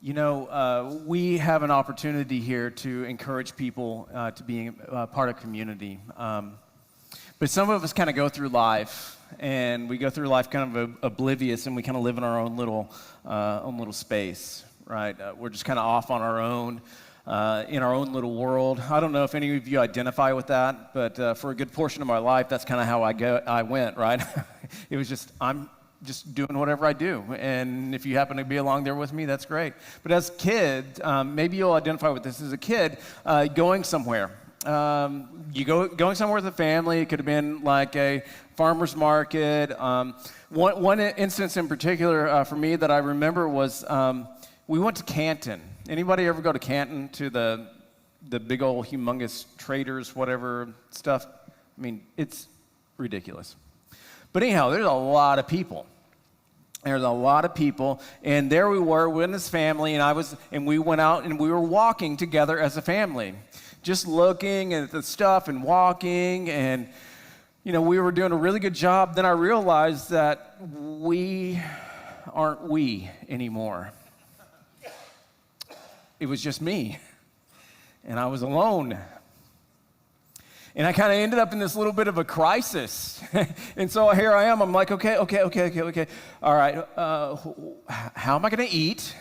We have an opportunity here to encourage people to be part of community. But some of us kind of go through life, and we go through life kind of oblivious, and we kind of live in our own little space, right? We're just kind of off on our own, in our own little world. I don't know if any of you identify with that, but for a good portion of my life, that's kind of how I went, right? It was just, I'm just doing whatever I do. And if you happen to be along there with me, that's great. But as kids, maybe you'll identify with this as a kid, going somewhere. Going somewhere with a family. It could have been like a farmer's market. One instance in particular for me that I remember was we went to Canton. Anybody ever go to Canton, to the big old humongous traders, whatever stuff? I mean, it's ridiculous. But anyhow, there's a lot of people. There's a lot of people, and there we were with this family, and we went out and we were walking together as a family, just looking at the stuff and walking, and we were doing a really good job. Then I realized that we aren't we anymore. It was just me, and I was alone. And I kind of ended up in this little bit of a crisis. And so here I am. I'm like, okay. All right, how am I going to eat?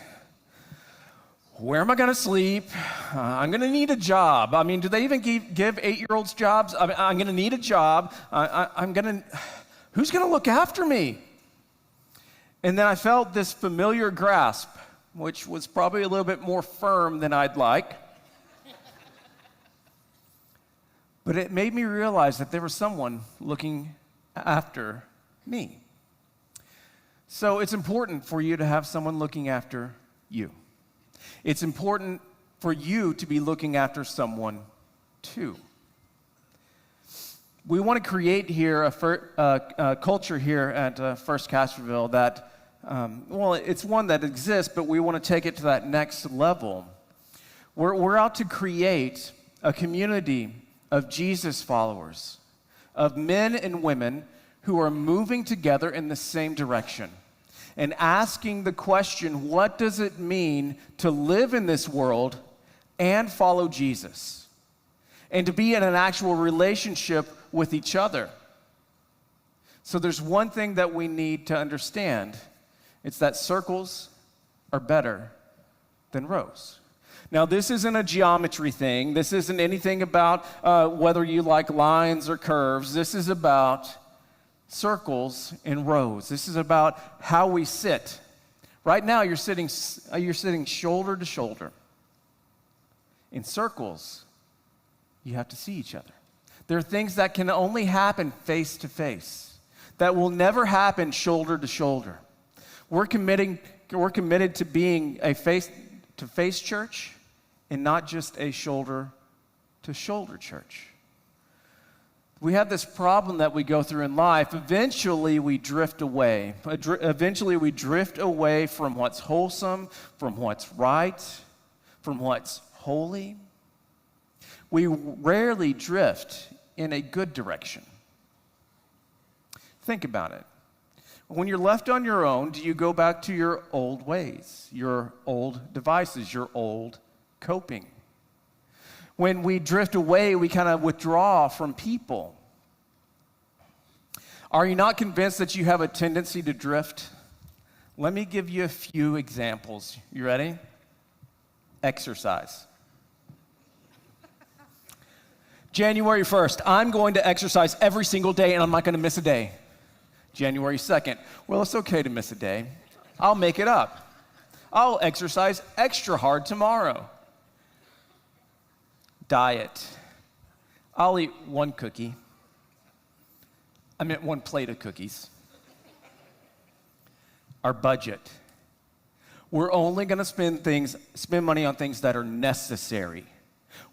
Where am I going to sleep? I'm going to need a job. I mean, do they even give 8-year-olds jobs? I'm going to need a job. Who's going to look after me? And then I felt this familiar grasp, which was probably a little bit more firm than I'd like. But it made me realize that there was someone looking after me. So it's important for you to have someone looking after you. It's important for you to be looking after someone too. We want to create here a culture here at First Castroville that, it's one that exists, but we want to take it to that next level. We're out to create a community of Jesus followers, of men and women who are moving together in the same direction and asking the question, what does it mean to live in this world and follow Jesus? And to be in an actual relationship with each other. So there's one thing that we need to understand. It's that circles are better than rows. Now, this isn't a geometry thing. This isn't anything about whether you like lines or curves. This is about circles and rows. This is about how we sit. Right now, you're sitting shoulder to shoulder. In circles, you have to see each other. There are things that can only happen face to face, that will never happen shoulder to shoulder. We're committed to being a face-to-face church, and not just a shoulder-to-shoulder church. We have this problem that we go through in life. Eventually, we drift away. Eventually, we drift away from what's wholesome, from what's right, from what's holy. We rarely drift in a good direction. Think about it. When you're left on your own, do you go back to your old ways, your old devices, your old coping? When we drift away, we kind of withdraw from people. Are you not convinced that you have a tendency to drift? Let me give you a few examples. You ready? Exercise. January 1st, I'm going to exercise every single day and I'm not going to miss a day. January 2nd, well, it's okay to miss a day. I'll make it up. I'll exercise extra hard tomorrow. Diet. I'll eat one cookie. I meant one plate of cookies. Our budget. We're only going to spend money on things that are necessary.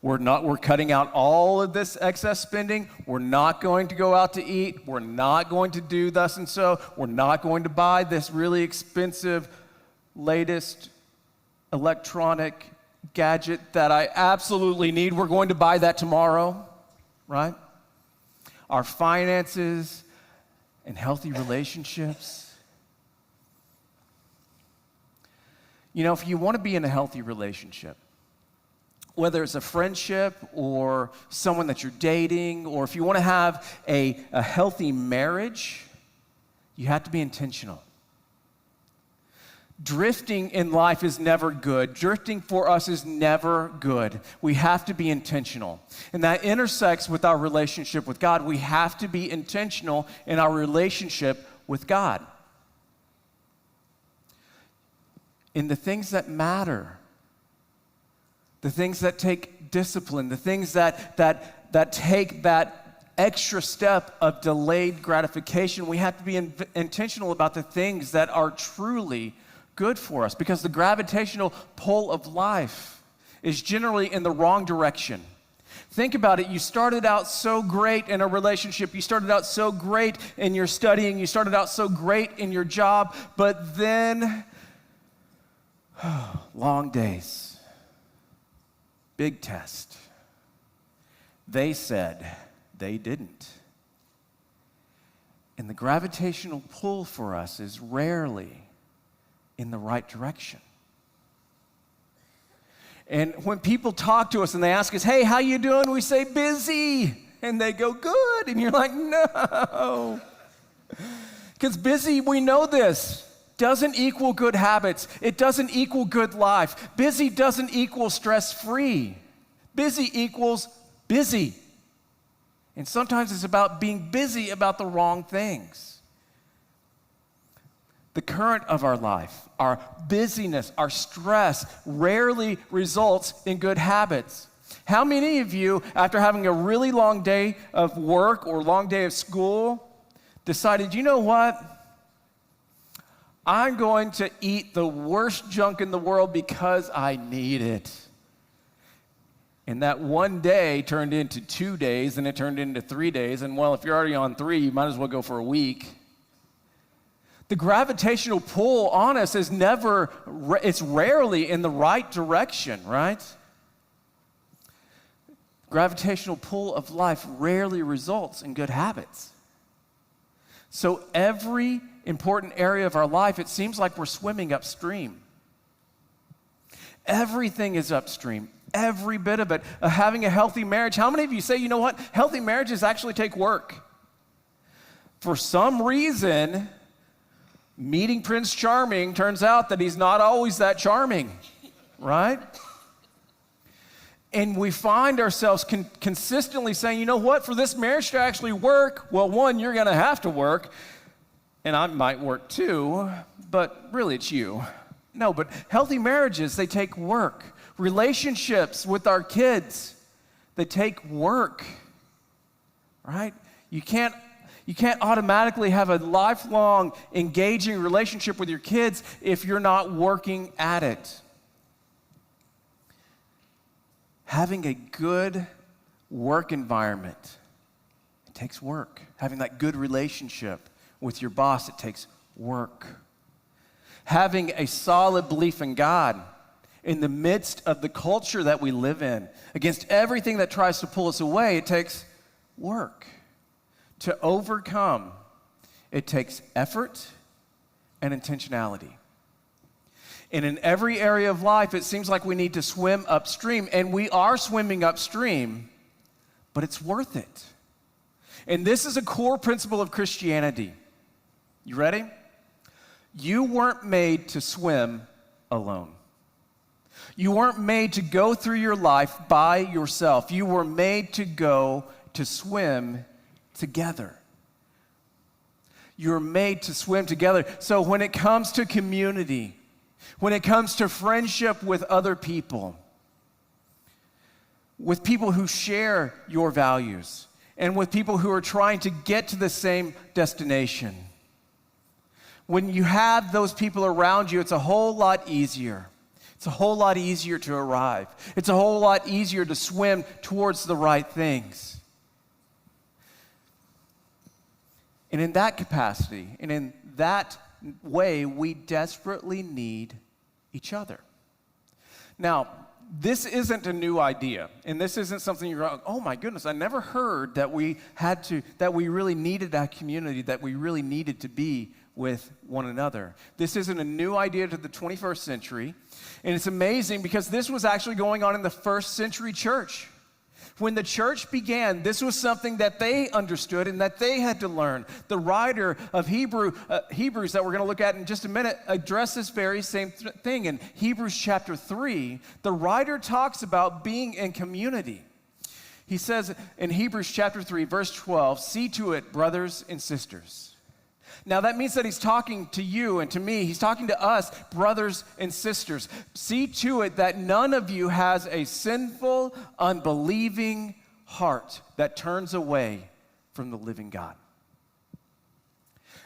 We're cutting out all of this excess spending. We're not going to go out to eat. We're not going to do thus and so. We're not going to buy this really expensive, latest electronic gadget that I absolutely need. We're going to buy that tomorrow, right? Our finances and healthy relationships. If you want to be in a healthy relationship, whether it's a friendship or someone that you're dating, or if you want to have a healthy marriage, you have to be intentional. Drifting in life is never good. Drifting for us is never good. We have to be intentional. And that intersects with our relationship with God. We have to be intentional in our relationship with God. In the things that matter, the things that take discipline, the things that take that extra step of delayed gratification, we have to be intentional about the things that are truly good for us, because the gravitational pull of life is generally in the wrong direction. Think about it. You started out so great in a relationship. You started out so great in your studying. You started out so great in your job, but then long days, big test. They said they didn't. And the gravitational pull for us is rarely in the right direction. And when people talk to us and they ask us, hey, how you doing? We say, busy. And they go, good. And you're like, no. Because busy, we know this, doesn't equal good habits. It doesn't equal good life. Busy doesn't equal stress-free. Busy equals busy. And sometimes it's about being busy about the wrong things. The current of our life, our busyness, our stress rarely results in good habits. How many of you, after having a really long day of work or long day of school, decided, you know what? I'm going to eat the worst junk in the world because I need it. And that one day turned into 2 days, and it turned into 3 days. And well, if you're already on 3, you might as well go for a week. The gravitational pull on us is it's rarely in the right direction, right? Gravitational pull of life rarely results in good habits. So every important area of our life, it seems like we're swimming upstream. Everything is upstream, every bit of it. Having a healthy marriage, how many of you say, you know what, healthy marriages actually take work? For some reason, meeting Prince Charming turns out that he's not always that charming, right? And we find ourselves consistently saying, you know what, for this marriage to actually work, well, one, you're going to have to work, and I might work too, but really it's you. No, but healthy marriages, they take work. Relationships with our kids, they take work, right? You can't automatically have a lifelong, engaging relationship with your kids if you're not working at it. Having a good work environment, it takes work. Having that good relationship with your boss, it takes work. Having a solid belief in God in the midst of the culture that we live in, against everything that tries to pull us away, it takes work. To overcome, it takes effort and intentionality. And in every area of life, it seems like we need to swim upstream, and we are swimming upstream, but it's worth it. And this is a core principle of Christianity. You ready? You weren't made to swim alone. You weren't made to go through your life by yourself. You were made to swim together. You're made to swim together. So when it comes to community, when it comes to friendship with other people, with people who share your values, and with people who are trying to get to the same destination, when you have those people around you, it's a whole lot easier. It's a whole lot easier to arrive. It's a whole lot easier to swim towards the right things. And in that capacity, and in that way, we desperately need each other. Now, this isn't a new idea, and this isn't something you're going, oh my goodness, I never heard that we really needed that community, that we really needed to be with one another. This isn't a new idea to the 21st century, and it's amazing because this was actually going on in the first century church. When the church began, this was something that they understood and that they had to learn. The writer of Hebrews that we're going to look at in just a minute addressed this very same thing. In Hebrews chapter 3, the writer talks about being in community. He says in Hebrews chapter 3, verse 12, "See to it, brothers and sisters." Now that means that he's talking to you and to me. He's talking to us, brothers and sisters. See to it that none of you has a sinful, unbelieving heart that turns away from the living God.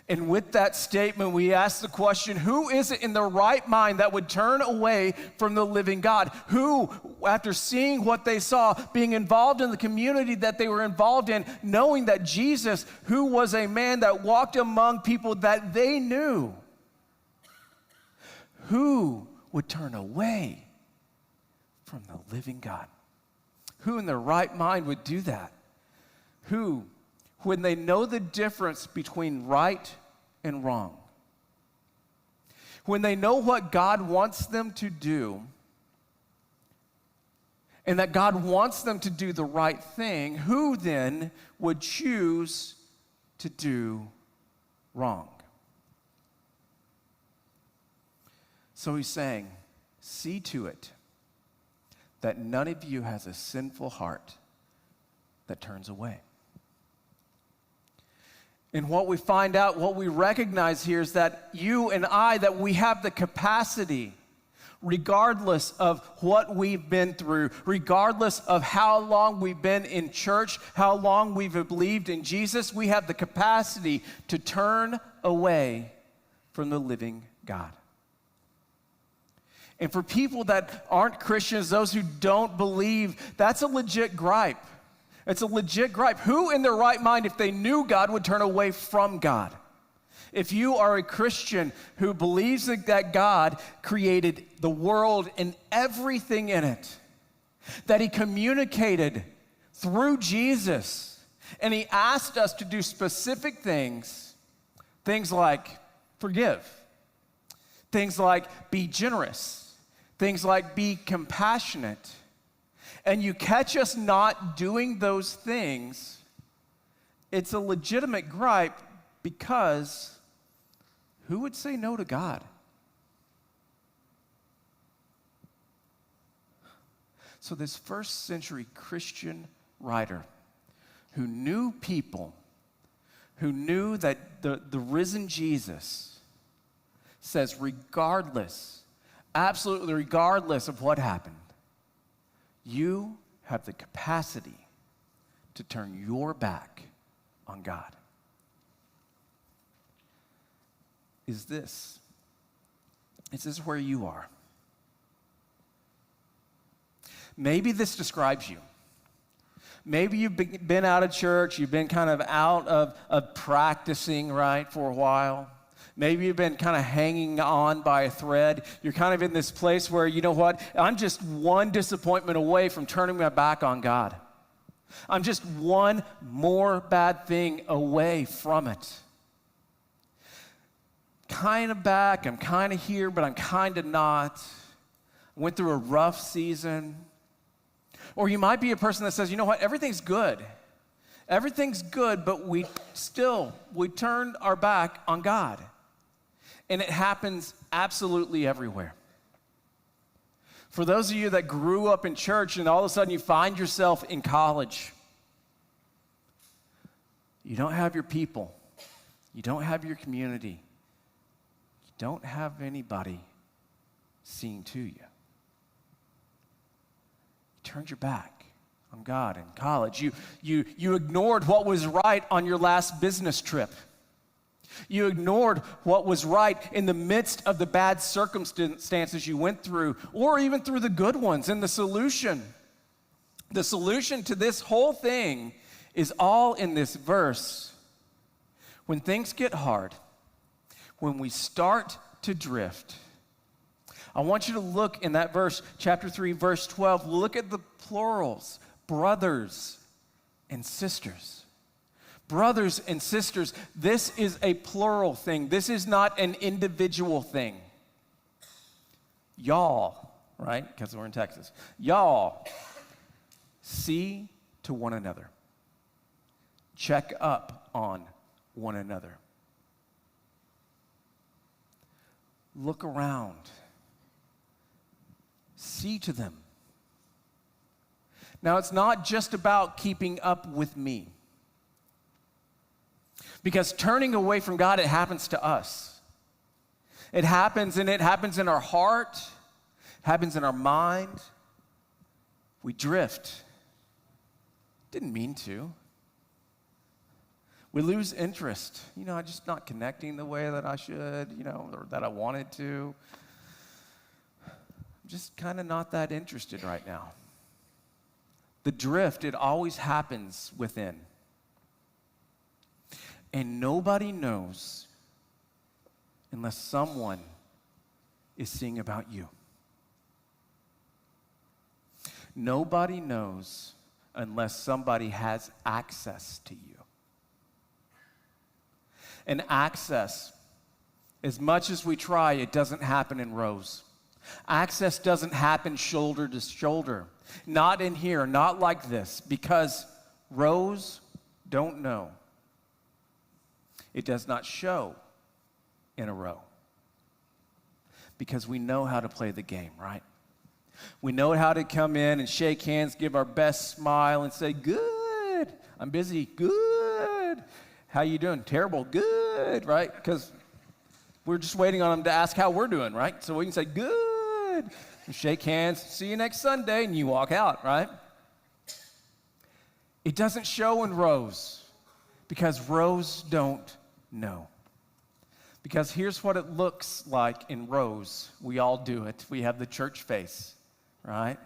And with that statement, we ask the question, who is it in their right mind that would turn away from the living God? Who, after seeing what they saw, being involved in the community that they were involved in, knowing that Jesus, who was a man that walked among people that they knew, who would turn away from the living God? Who in their right mind would do that? Who, when they know the difference between right and wrong, when they know what God wants them to do, and that God wants them to do the right thing, who then would choose to do wrong? So he's saying, see to it that none of you has a sinful heart that turns away. And what we find out, what we recognize here is that you and I, that we have the capacity, regardless of what we've been through, regardless of how long we've been in church, how long we've believed in Jesus, we have the capacity to turn away from the living God. And for people that aren't Christians, those who don't believe, that's a legit gripe. It's a legit gripe. Who in their right mind, if they knew God, would turn away from God? If you are a Christian who believes that God created the world and everything in it, that he communicated through Jesus, and he asked us to do specific things like forgive, things like be generous, things like be compassionate, and you catch us not doing those things, it's a legitimate gripe, because who would say no to God? So this first century Christian writer who knew people, who knew that the risen Jesus says, regardless, absolutely regardless of what happened, you have the capacity to turn your back on God. Is this where you are? Maybe this describes you. Maybe you've been out of church, you've been kind of out of practicing, right, for a while. Maybe you've been kind of hanging on by a thread. You're kind of in this place where, you know what, I'm just one disappointment away from turning my back on God. I'm just one more bad thing away from it. Kind of back, I'm kind of here, but I'm kind of not. I went through a rough season. Or you might be a person that says, you know what, everything's good. Everything's good, but we turned our back on God. And it happens absolutely everywhere. For those of you that grew up in church and all of a sudden you find yourself in college, you don't have your people. You don't have your community. You don't have anybody seeing to you. You turned your back on God in college. You ignored what was right on your last business trip. You ignored what was right in the midst of the bad circumstances you went through, or even through the good ones. And the solution to this whole thing is all in this verse. When things get hard, when we start to drift, I want you to look in that verse, chapter 3, verse 12. Look at the plurals, brothers and sisters. Brothers and sisters, this is a plural thing. This is not an individual thing. Y'all, right? Because we're in Texas. Y'all, see to one another. Check up on one another. Look around. See to them. Now, it's not just about keeping up with me. Because turning away from God, it happens to us. It happens, and it happens in our heart. It happens in our mind. We drift. Didn't mean to. We lose interest. I'm just not connecting the way that I should, or that I wanted to. I'm just kind of not that interested right now. The drift, it always happens within. And nobody knows unless someone is seeing about you. Nobody knows unless somebody has access to you. And access, as much as we try, it doesn't happen in rows. Access doesn't happen shoulder to shoulder. Not in here, not like this, because rows don't know. It does not show in a row. Because we know how to play the game, right? We know how to come in and shake hands, give our best smile, and say, good, I'm busy, good. How you doing? Terrible, good, right? Because we're just waiting on them to ask how we're doing, right? So we can say, good, and shake hands, see you next Sunday, and you walk out, right? It doesn't show in rows, because rows don't know. Because here's what it looks like in rows. We all do it. We have the church face, right?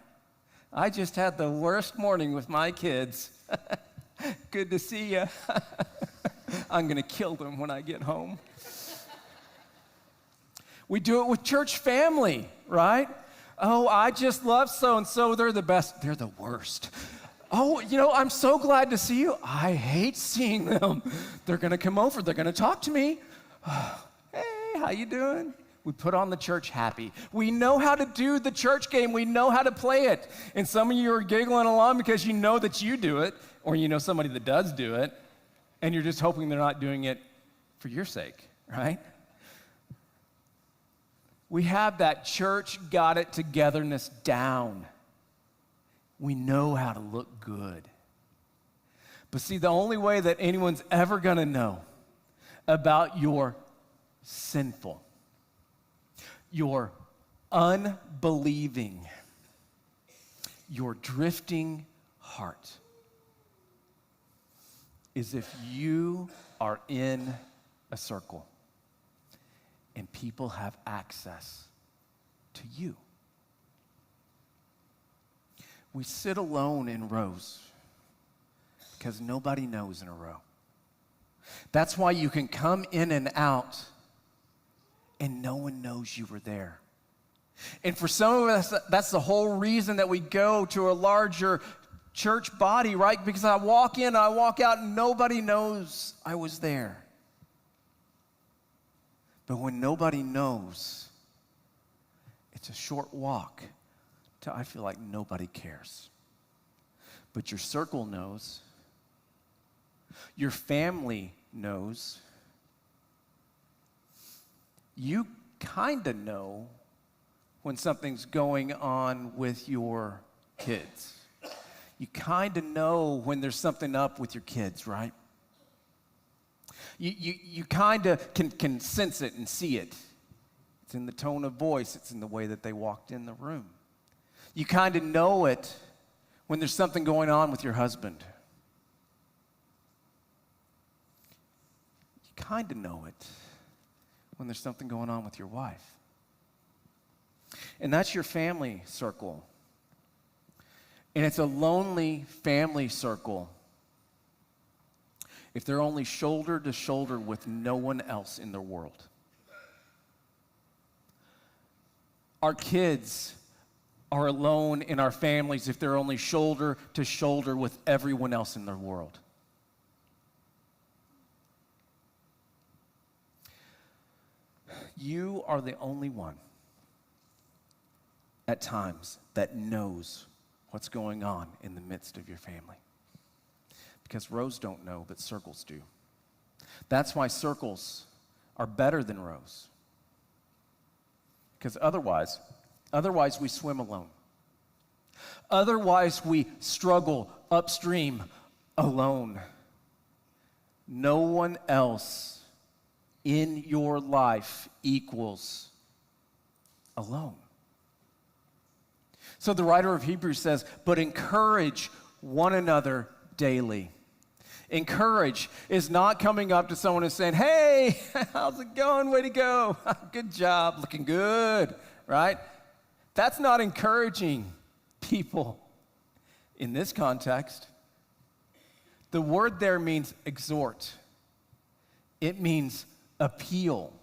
I just had the worst morning with my kids. Good to see you. I'm going to kill them when I get home. We do it with church family, right? Oh, I just love so-and-so. They're the best. They're the worst. Oh, I'm so glad to see you. I hate seeing them. They're going to come over. They're going to talk to me. Hey, how you doing? We put on the church happy. We know how to do the church game. We know how to play it. And some of you are giggling along because you know that you do it, or you know somebody that does do it, and you're just hoping they're not doing it for your sake, right? We have that church got it togetherness down. We know how to look good. But see, the only way that anyone's ever going to know about your sinful, your unbelieving, your drifting heart is if you are in a circle and people have access to you. We sit alone in rows because nobody knows in a row. That's why you can come in and out and no one knows you were there. And for some of us, that's the whole reason that we go to a larger church body, right? Because I walk in, I walk out, and nobody knows I was there. But when nobody knows, it's a short walk till I feel like nobody cares. But your circle knows. Your family knows. You kind of know when something's going on with your kids. You kind of know when there's something up with your kids, right? You kind of can sense it and see it. It's in the tone of voice. It's in the way that they walked in the room. You kind of know it when there's something going on with your husband. You kind of know it when there's something going on with your wife. And that's your family circle. And it's a lonely family circle if they're only shoulder to shoulder with no one else in the world. Our kids are alone in our families if they're only shoulder to shoulder with everyone else in the world. You are the only one at times that knows what's going on in the midst of your family. Because rows don't know, but circles do. That's why circles are better than rows. Because otherwise we swim alone. Otherwise we struggle upstream alone. No one else in your life equals alone. So the writer of Hebrews says, but encourage one another daily. Encourage is not coming up to someone and saying, hey, how's it going? Way to go. Good job. Looking good, right? That's not encouraging people in this context. The word there means exhort. It means appeal.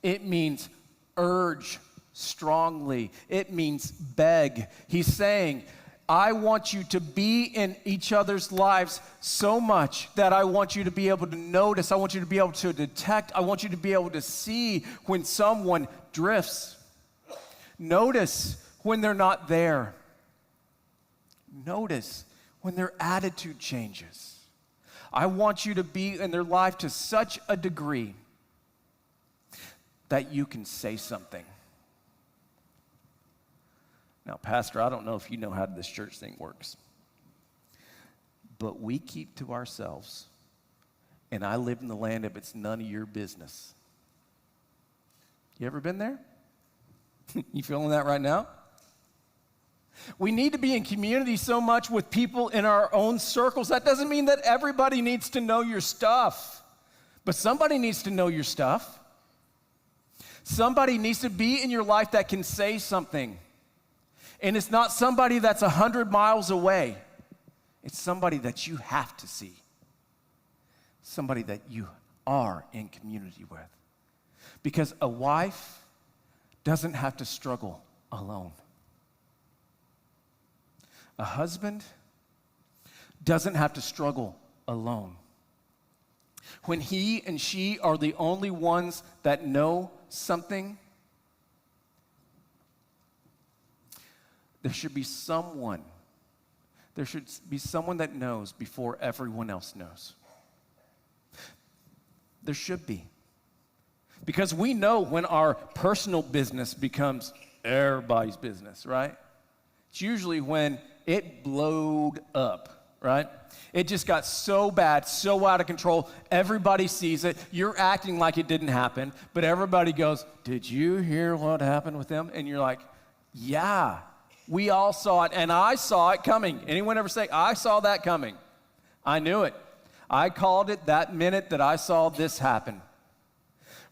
It means urge strongly. It means beg. He's saying, I want you to be in each other's lives so much that I want you to be able to notice, I want you to be able to detect, I want you to be able to see when someone drifts. Notice when they're not there. Notice when their attitude changes. I want you to be in their life to such a degree that you can say something. Now, Pastor, I don't know if you know how this church thing works, but we keep to ourselves, and I live in the land of it's none of your business. You ever been there? You feeling that right now? We need to be in community so much with people in our own circles. That doesn't mean that everybody needs to know your stuff, but somebody needs to know your stuff. Somebody needs to be in your life that can say something. And it's not somebody that's 100 miles away. It's somebody that you have to see. Somebody that you are in community with. Because a wife doesn't have to struggle alone. A husband doesn't have to struggle alone. When he and she are the only ones that know something, there should be someone that knows before everyone else knows. There should be. Because we know when our personal business becomes everybody's business, right? It's usually when it blowed up, right? It just got so bad, so out of control. Everybody sees it. You're acting like it didn't happen, but everybody goes, did you hear what happened with them? And you're like, yeah. We all saw it, and I saw it coming. Anyone ever say, I saw that coming? I knew it. I called it that minute that I saw this happen.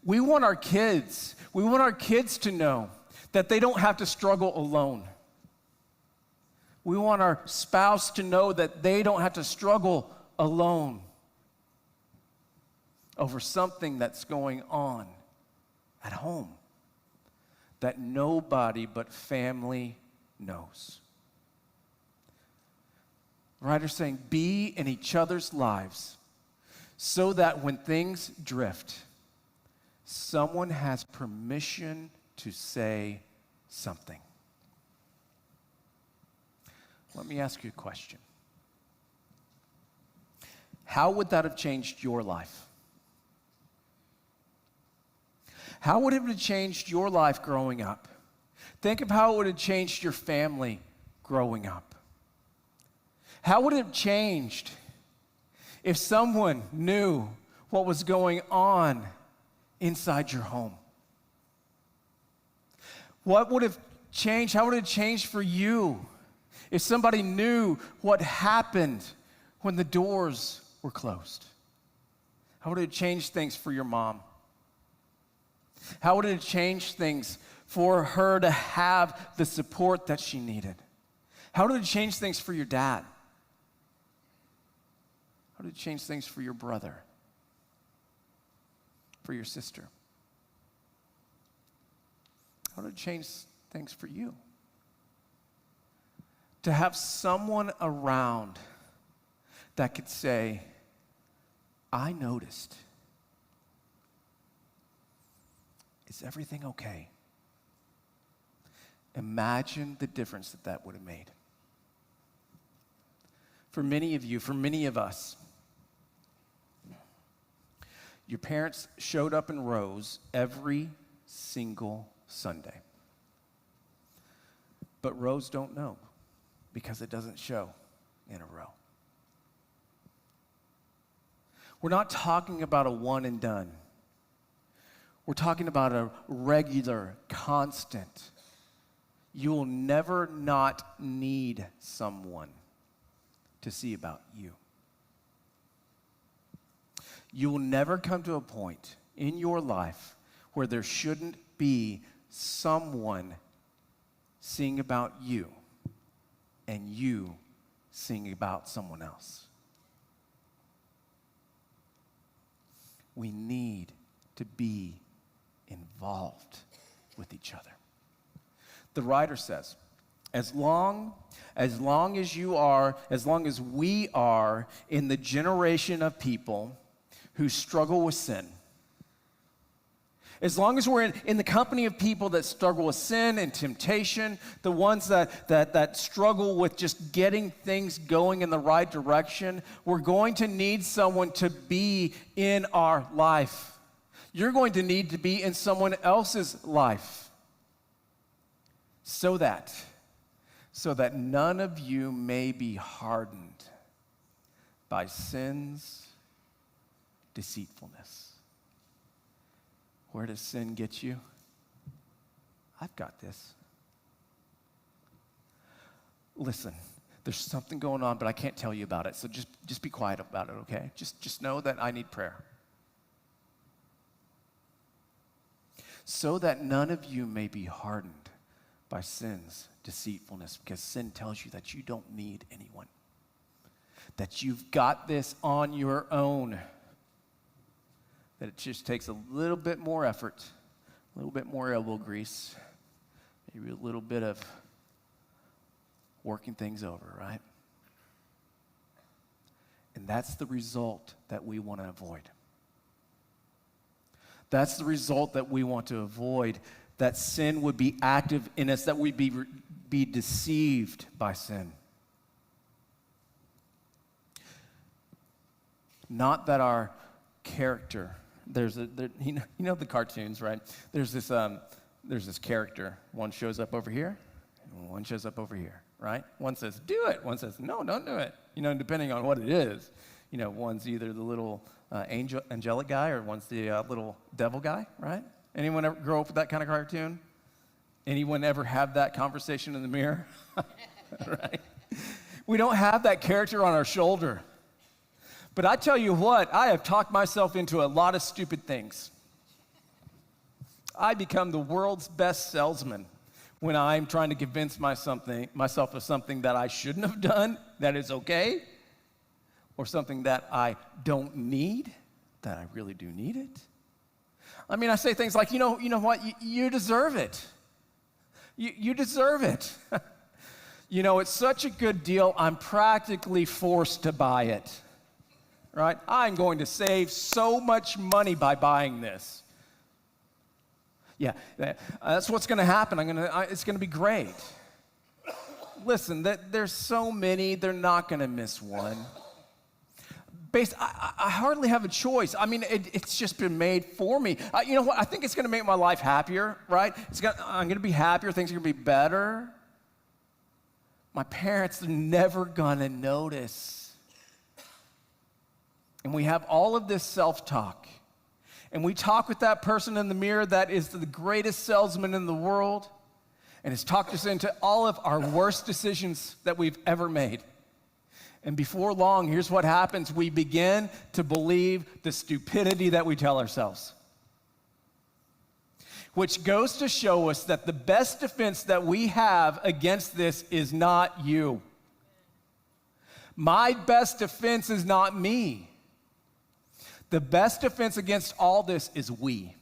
We want our kids to know that they don't have to struggle alone. We want our spouse to know that they don't have to struggle alone over something that's going on at home that nobody but family knows. The writer's saying, be in each other's lives so that when things drift, someone has permission to say something. Let me ask you a question. How would that have changed your life? How would it have changed your life growing up? Think of how it would have changed your family growing up. How would it have changed if someone knew what was going on inside your home? What would have changed? How would it have changed for you if somebody knew what happened when the doors were closed? How would it have changed things for your mom? How would it have changed things for her to have the support that she needed? How did it change things for your dad? How did it change things for your brother? For your sister? How did it change things for you? To have someone around that could say, I noticed. Is everything okay? Imagine the difference that that would have made. For many of you, for many of us, your parents showed up in rows every single Sunday. But rows don't know because it doesn't show in a row. We're not talking about a one and done. We're talking about a regular, constant. You will never not need someone to see about you. You will never come to a point in your life where there shouldn't be someone seeing about you and you seeing about someone else. We need to be involved with each other. The writer says, as long as we are in the generation of people who struggle with sin, as long as we're in the company of people that struggle with sin and temptation, the ones that struggle with just getting things going in the right direction, we're going to need someone to be in our life. You're going to need to be in someone else's life so that none of you may be hardened by sin's deceitfulness. Where does sin get you? I've got this. Listen, there's something going on, but I can't tell you about it, so just be quiet about it, okay? Just know that I need prayer. So that none of you may be hardened by sin's deceitfulness, because sin tells you that you don't need anyone, that you've got this on your own, that it just takes a little bit more effort, a little bit more elbow grease, maybe a little bit of working things over, right? And that's the result that we want to avoid. That's the result that we want to avoid, that sin would be active in us, that we'd be deceived by sin. Not that our character, you know the cartoons, right? There's this character. One shows up over here, and one shows up over here, right? One says, do it. One says, no, don't do it. Depending on what it is. One's either the little angelic guy or one's the little devil guy, right? Anyone ever grow up with that kind of cartoon? Anyone ever have that conversation in the mirror? Right? We don't have that character on our shoulder. But I tell you what, I have talked myself into a lot of stupid things. I become the world's best salesman when I'm trying to convince myself of something that I shouldn't have done, that is okay, or something that I don't need, that I really do need it. I say things like, you know what, you deserve it. You deserve it. It's such a good deal, I'm practically forced to buy it. Right? I'm going to save so much money by buying this. Yeah, that's what's going to happen. It's going to be great. Listen, there's so many, they're not going to miss one. I hardly have a choice. It's just been made for me. You know what? I think it's going to make my life happier, right? I'm going to be happier. Things are going to be better. My parents are never going to notice. And we have all of this self-talk. And we talk with that person in the mirror that is the greatest salesman in the world and has talked us into all of our worst decisions that we've ever made. And before long, here's what happens. We begin to believe the stupidity that we tell ourselves. Which goes to show us that the best defense that we have against this is not you. My best defense is not me. The best defense against all this is we.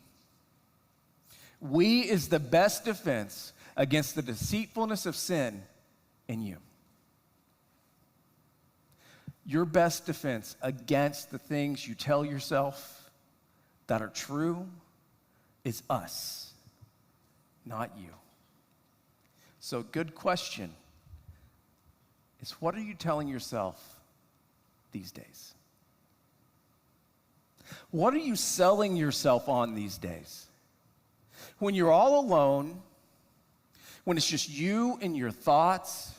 We is the best defense against the deceitfulness of sin in you. Your best defense against the things you tell yourself that are true, is us, not you. So, good question is, what are you telling yourself these days? What are you selling yourself on these days? When you're all alone, when it's just you and your thoughts,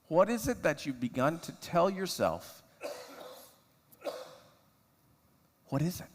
what is it that you've begun to tell yourself? What is it?